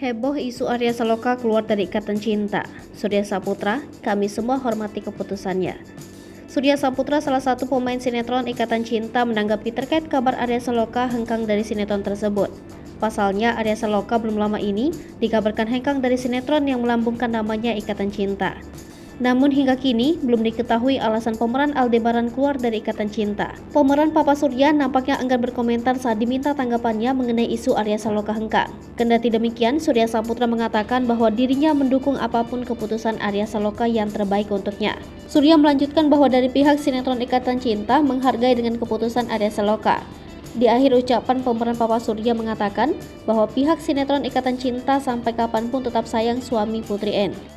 Heboh isu Arya Saloka keluar dari ikatan cinta. Surya Saputra, kami semua hormati keputusannya. Surya Saputra, salah satu pemain sinetron Ikatan Cinta, menanggapi terkait kabar Arya Saloka hengkang dari sinetron tersebut. Pasalnya, Arya Saloka belum lama ini dikabarkan hengkang dari sinetron yang melambungkan namanya Ikatan Cinta. Namun hingga kini belum diketahui alasan pemeran Aldebaran keluar dari Ikatan Cinta. Pemeran Papa Surya nampaknya enggan berkomentar saat diminta tanggapannya mengenai isu Arya Saloka hengkang. Kendati demikian, Surya Saputra mengatakan bahwa dirinya mendukung apapun keputusan Arya Saloka yang terbaik untuknya. Surya melanjutkan bahwa dari pihak sinetron Ikatan Cinta menghargai dengan keputusan Arya Saloka. Di akhir ucapan, pemeran Papa Surya mengatakan bahwa pihak sinetron Ikatan Cinta sampai kapanpun tetap sayang suami Putri N.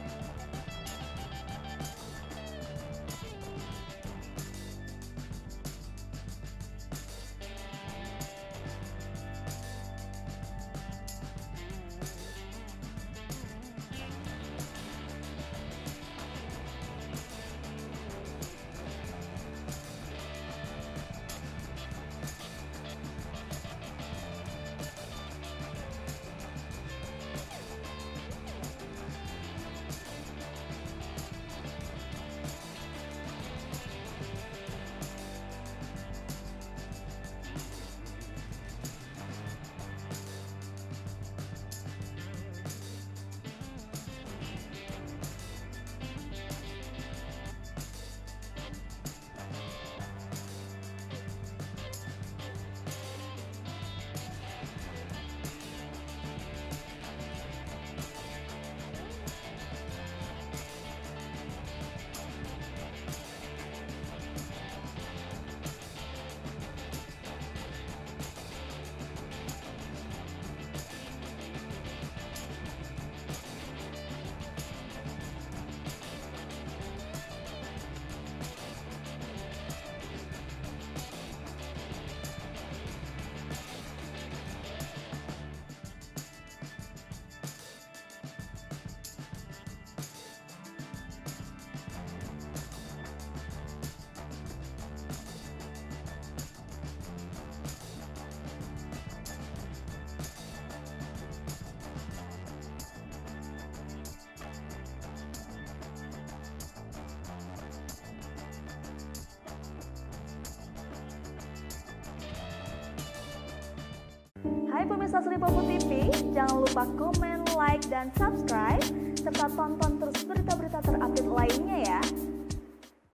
Hai pemirsa Sri Popo TV, jangan lupa komen, like, dan subscribe, serta tonton terus berita-berita terupdate lainnya ya.